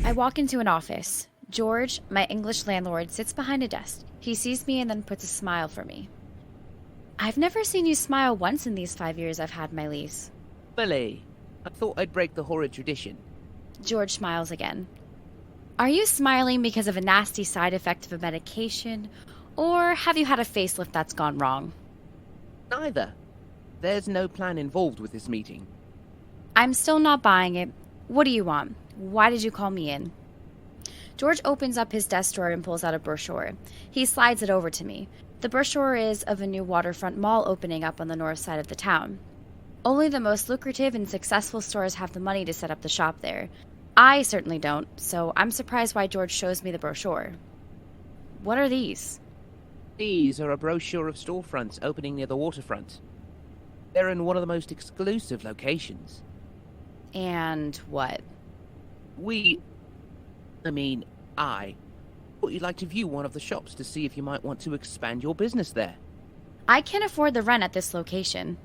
I walk into an office. George, my English landlord, sits behind a desk. He sees me and then puts a smile for me. I've never seen you smile once in these 5 years I've had my lease. Billy, I thought I'd break the horrid tradition. George smiles again. Are you smiling because of a nasty side effect of a medication, or have you had a facelift that's gone wrong? Neither. There's no plan involved with this meeting. I'm still not buying it. What do you want? Why did you call me in? George opens up his desk drawer and pulls out a brochure. He slides it over to me. The brochure is of a new waterfront mall opening up on the north side of the town. Only the most lucrative and successful stores have the money to set up the shop there. I certainly don't, so I'm surprised why George shows me the brochure. What are these? These are a brochure of storefronts opening near the waterfront. They're in one of the most exclusive locations. And what? I thought you'd like to view one of the shops to see if you might want to expand your business there. I can't afford the rent at this location.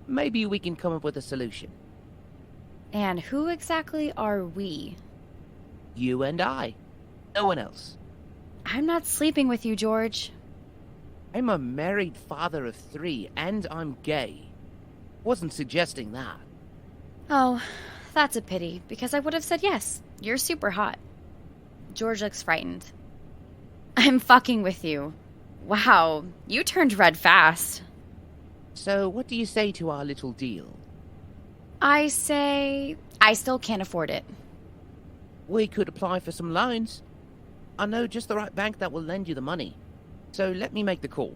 Maybe we can come up with a solution. And who exactly are we? You and I. No one else. I'm not sleeping with you, George. I'm a married father of 3, and I'm gay. Wasn't suggesting that. Oh, that's a pity, because I would have said yes. You're super hot. George looks frightened. I'm fucking with you. Wow, you turned red fast. So what do you say to our little deal? I say I still can't afford it. We could apply for some loans. I know just the right bank that will lend you the money. So let me make the call.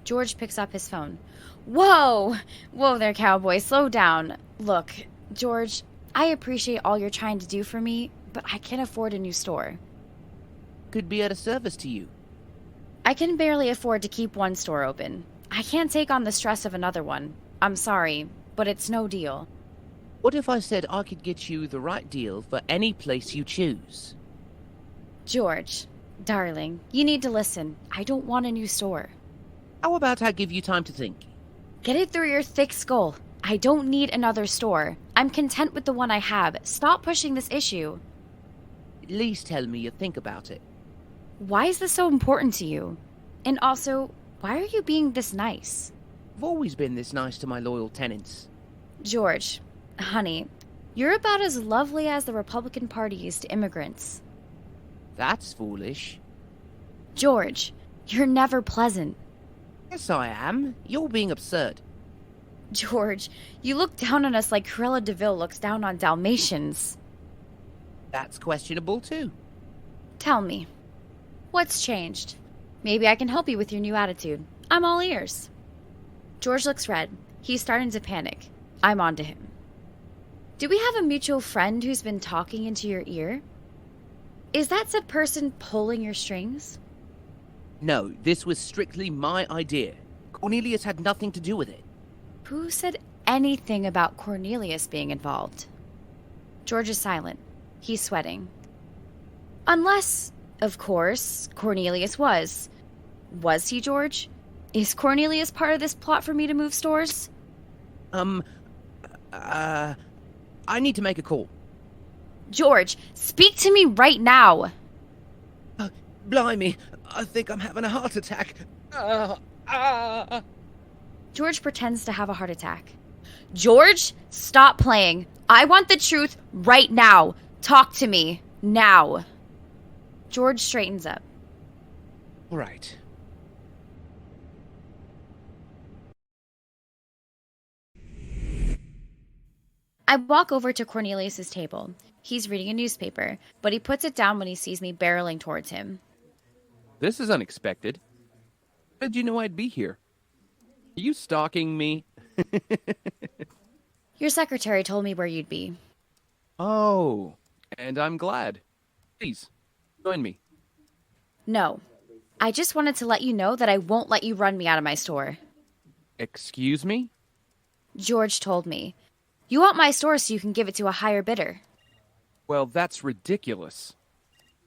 George picks up his phone. Whoa! Whoa there, cowboy. Slow down. Look, George, I appreciate all you're trying to do for me, but I can't afford a new store. Could be at a service to you. I can barely afford to keep one store open. I can't take on the stress of another one. I'm sorry, but it's no deal. What if I said I could get you the right deal for any place you choose? George, darling, you need to listen. I don't want a new store. How about I give you time to think? Get it through your thick skull. I don't need another store. I'm content with the one I have. Stop pushing this issue. At least tell me you think about it. Why is this so important to you? And also, why are you being this nice? I've always been this nice to my loyal tenants. George, honey, you're about as lovely as the Republican Party is to immigrants. That's foolish. George, you're never pleasant. Yes, I am. You're being absurd. George, you look down on us like Cruella de Vil looks down on Dalmatians. That's questionable, too. Tell me, what's changed? Maybe I can help you with your new attitude. I'm all ears. George looks red. He's starting to panic. I'm on to him. Do we have a mutual friend who's been talking into your ear? Is that said person pulling your strings? No, this was strictly my idea. Cornelius had nothing to do with it. Who said anything about Cornelius being involved? George is silent. He's sweating. Unless, of course, Cornelius was. Was he, George? Is Cornelius part of this plot for me to move stores? I need to make a call. George, speak to me right now! Blimey, I think I'm having a heart attack. George pretends to have a heart attack. George, stop playing. I want the truth right now. Talk to me. Now. George straightens up. Right. I walk over to Cornelius's table. He's reading a newspaper, but he puts it down when he sees me barreling towards him. This is unexpected. How did you know I'd be here? Are you stalking me? Your secretary told me where you'd be. Oh, and I'm glad. Please, join me. No. I just wanted to let you know that I won't let you run me out of my store. Excuse me? George told me. You want my store so you can give it to a higher bidder. Well, that's ridiculous.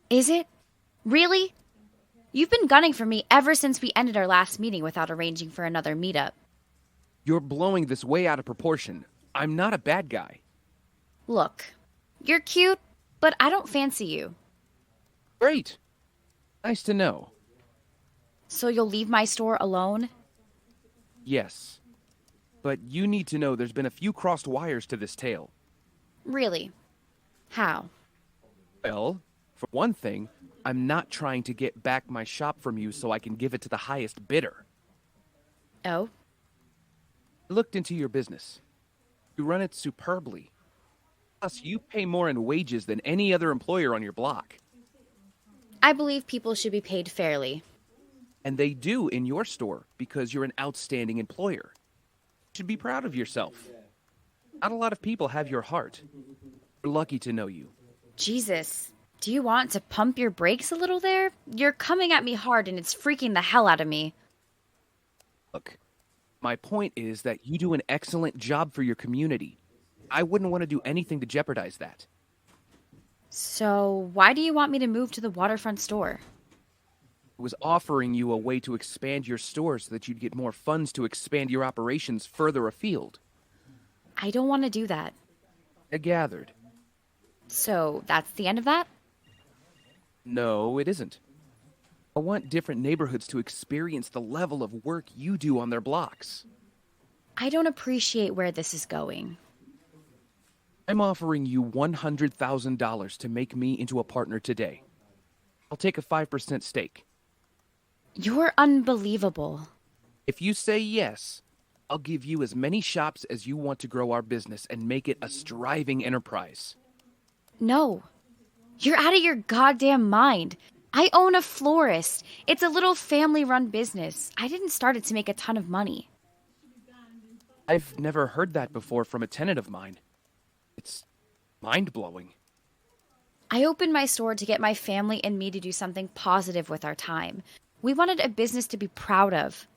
Is it? Really? You've been gunning for me ever since we ended our last meeting without arranging for another meetup. You're blowing this way out of proportion. I'm not a bad guy. Look, you're cute, But I don't fancy you. Great. Nice to know. So you'll leave my store alone? Yes. But you need to know there's been a few crossed wires to this tale. Really? How? Well, for one thing, I'm not trying to get back my shop from you so I can give it to the highest bidder. Oh? I looked into your business. You run it superbly. Plus, you pay more in wages than any other employer on your block. I believe people should be paid fairly. And they do in your store because you're an outstanding employer. You should be proud of yourself. Not a lot of people have your heart. We're lucky to know you. Jesus, do you want to pump your brakes a little there? You're coming at me hard and it's freaking the hell out of me. Look, my point is that you do an excellent job for your community. I wouldn't want to do anything to jeopardize that. So, why do you want me to move to the waterfront store? I was offering you a way to expand your store so that you'd get more funds to expand your operations further afield. I don't want to do that. I gathered. So, that's the end of that? No, it isn't. I want different neighborhoods to experience the level of work you do on their blocks. I don't appreciate where this is going. I'm offering you $100,000 to make me into a partner today. I'll take a 5% stake. You're unbelievable. If you say yes, I'll give you as many shops as you want to grow our business and make it a striving enterprise. No. You're out of your goddamn mind. I own a florist. It's a little family-run business. I didn't start it to make a ton of money. I've never heard that before from a tenant of mine. It's mind-blowing. I opened my store to get my family and me to do something positive with our time. We wanted a business to be proud of.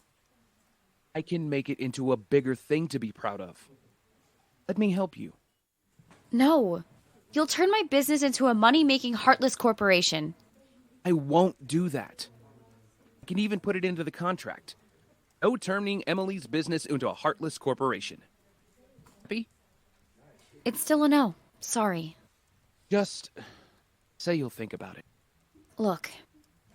I can make it into a bigger thing to be proud of. Let me help you. No. You'll turn my business into a money-making, heartless corporation. I won't do that. I can even put it into the contract. No turning Emily's business into a heartless corporation. Happy? It's still a no. Sorry. Just say you'll think about it. Look,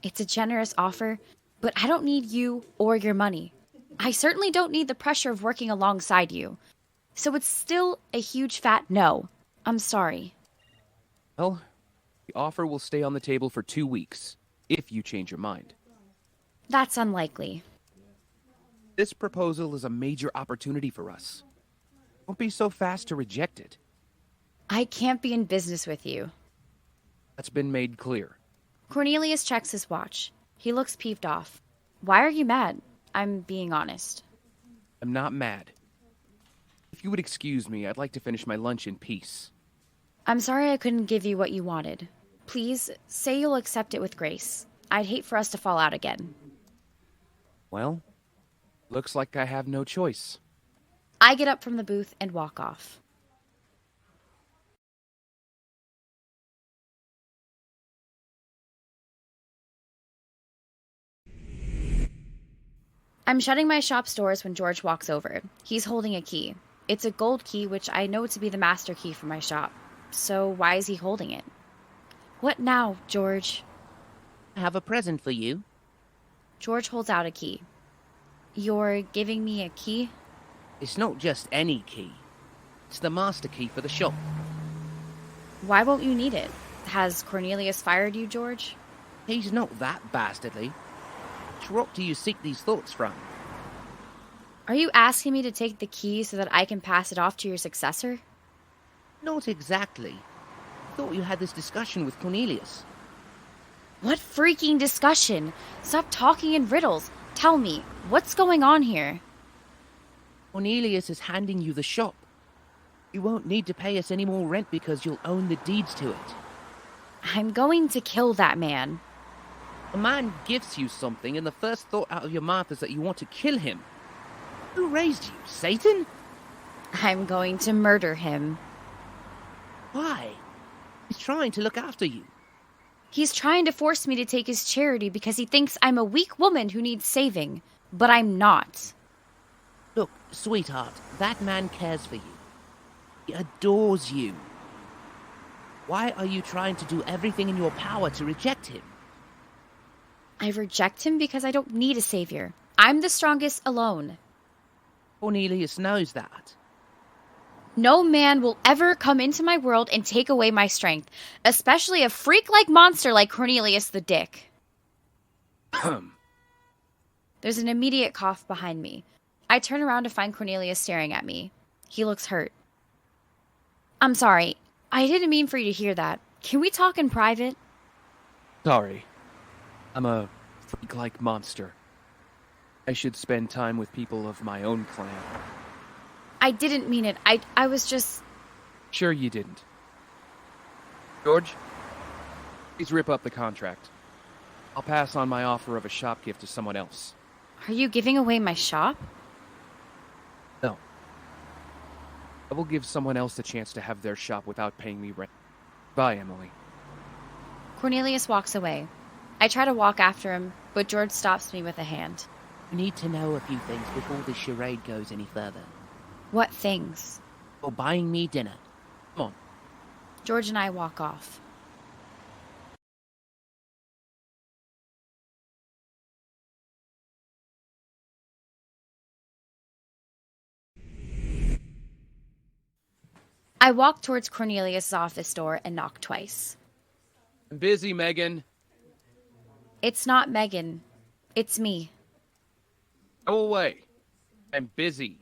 it's a generous offer, but I don't need you or your money. I certainly don't need the pressure of working alongside you. So it's still a huge fat no. I'm sorry. Well, the offer will stay on the table for 2 weeks, if you change your mind. That's unlikely. This proposal is a major opportunity for us. Don't be so fast to reject it. I can't be in business with you. That's been made clear. Cornelius checks his watch. He looks peeved off. Why are you mad? I'm being honest. I'm not mad. If you would excuse me, I'd like to finish my lunch in peace. I'm sorry I couldn't give you what you wanted. Please, say you'll accept it with grace. I'd hate for us to fall out again. Well, looks like I have no choice. I get up from the booth and walk off. I'm shutting my shop's doors when George walks over. He's holding a key. It's a gold key, which I know to be the master key for my shop. So why is he holding it? What now, George? I have a present for you. George holds out a key. You're giving me a key? It's not just any key. It's the master key for the shop. Why won't you need it? Has Cornelius fired you, George? He's not that bastardly. Which rock do you seek these thoughts from? Are you asking me to take the key so that I can pass it off to your successor? Not exactly. I thought you had this discussion with Cornelius. What freaking discussion? Stop talking in riddles. Tell me, what's going on here? Cornelius is handing you the shop. You won't need to pay us any more rent because you'll own the deeds to it. I'm going to kill that man. A man gives you something and the first thought out of your mouth is that you want to kill him. Who raised you, Satan? I'm going to murder him. Why? He's trying to look after you. He's trying to force me to take his charity because he thinks I'm a weak woman who needs saving. But I'm not. Look, sweetheart, that man cares for you. He adores you. Why are you trying to do everything in your power to reject him? I reject him because I don't need a savior. I'm the strongest alone. Cornelius knows that. No man will ever come into my world and take away my strength, especially a freak-like monster like Cornelius the Dick. There's an immediate cough behind me. I turn around to find Cornelius staring at me. He looks hurt. I'm sorry. I didn't mean for you to hear that. Can we talk in private? Sorry. I'm a freak-like monster. I should spend time with people of my own clan. I didn't mean it. I was just... Sure you didn't. George, please rip up the contract. I'll pass on my offer of a shop gift to someone else. Are you giving away my shop? No. I will give someone else the chance to have their shop without paying me rent. Bye, Emily. Cornelius walks away. I try to walk after him, but George stops me with a hand. We need to know a few things before this charade goes any further. What things? You're buying me dinner. Come on. George and I walk off. I walk towards Cornelius' office door and knock twice. I'm busy, Megan. It's not Megan. It's me. Go away. I'm busy.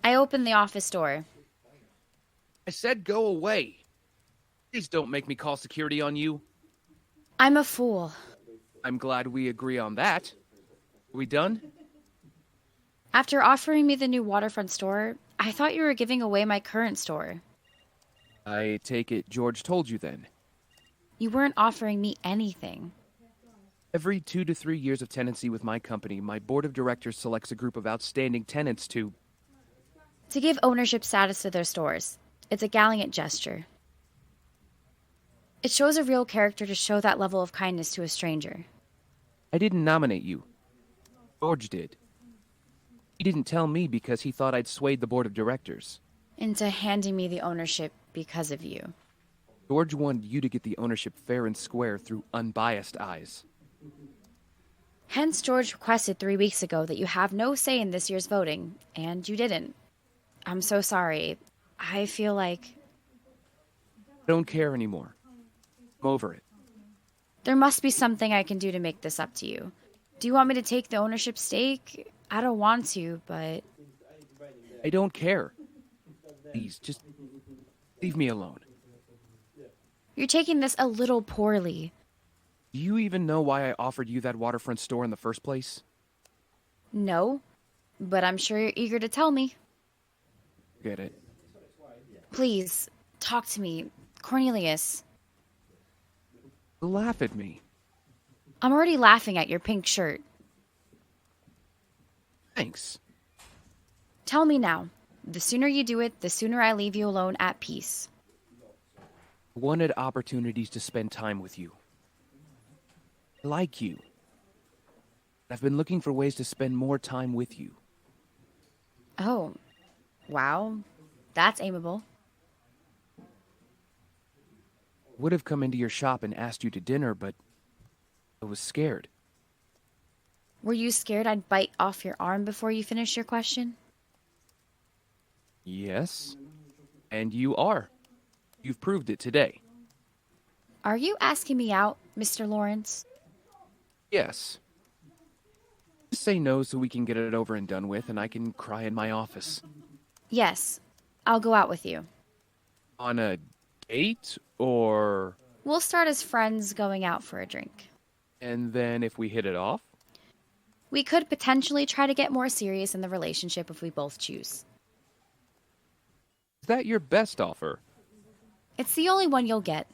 I open the office door. I said go away. Please don't make me call security on you. I'm a fool. I'm glad we agree on that. Are we done? After offering me the new waterfront store, I thought you were giving away my current store. I take it George told you then. You weren't offering me anything. Every 2 to 3 years of tenancy with my company, my board of directors selects a group of outstanding tenants to give ownership status to their stores. It's a gallant gesture. It shows a real character to show that level of kindness to a stranger. I didn't nominate you. George did. He didn't tell me because he thought I'd swayed the board of directors. Into handing me the ownership because of you. George wanted you to get the ownership fair and square through unbiased eyes. Hence, George requested 3 weeks ago that you have no say in this year's voting, and you didn't. I'm so sorry. I feel like... I don't care anymore. I'm over it. There must be something I can do to make this up to you. Do you want me to take the ownership stake? I don't want to, but... I don't care. Please, just leave me alone. You're taking this a little poorly. Do you even know why I offered you that waterfront store in the first place? No, but I'm sure you're eager to tell me. Get it. Please, talk to me. Cornelius. Laugh at me. I'm already laughing at your pink shirt. Thanks. Tell me now. The sooner you do it, the sooner I leave you alone at peace. I wanted opportunities to spend time with you. I like you. I've been looking for ways to spend more time with you. Oh, wow. That's aimable. Would have come into your shop and asked you to dinner, but I was scared. Were you scared I'd bite off your arm before you finish your question? Yes, and you are. You've proved it today. Are you asking me out, Mr. Lawrence? Yes. Just say no so we can get it over and done with, and I can cry in my office. Yes, I'll go out with you. On a date, or... We'll start as friends going out for a drink. And then if we hit it off? We could potentially try to get more serious in the relationship if we both choose. Is that your best offer? It's the only one you'll get.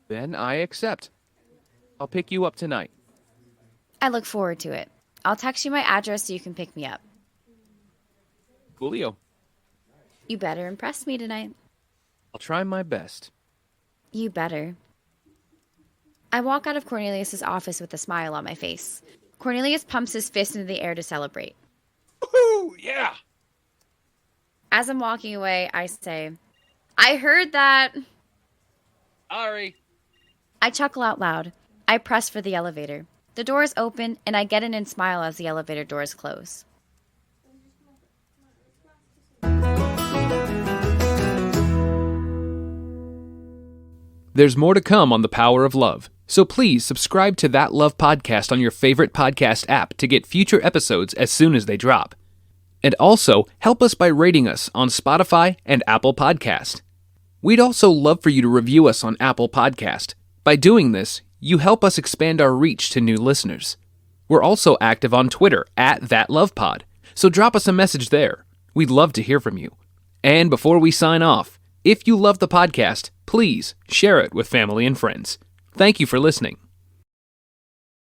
Then I accept. I'll pick you up tonight. I look forward to it. I'll text you my address so you can pick me up. Coolio. You better impress me tonight. I'll try my best. You better. I walk out of Cornelius' office with a smile on my face. Cornelius pumps his fist into the air to celebrate. Woohoo! Yeah! As I'm walking away, I say, I heard that. Sorry. I chuckle out loud. I press for the elevator. The doors open, and I get in and smile as the elevator doors close. There's more to come on the power of love, so please subscribe to That Love Podcast on your favorite podcast app to get future episodes as soon as they drop. And also, help us by rating us on Spotify and Apple Podcast. We'd also love for you to review us on Apple Podcast. By doing this, you help us expand our reach to new listeners. We're also active on Twitter @ThatLovePod, so drop us a message there. We'd love to hear from you. And before we sign off, if you love the podcast, please share it with family and friends. Thank you for listening.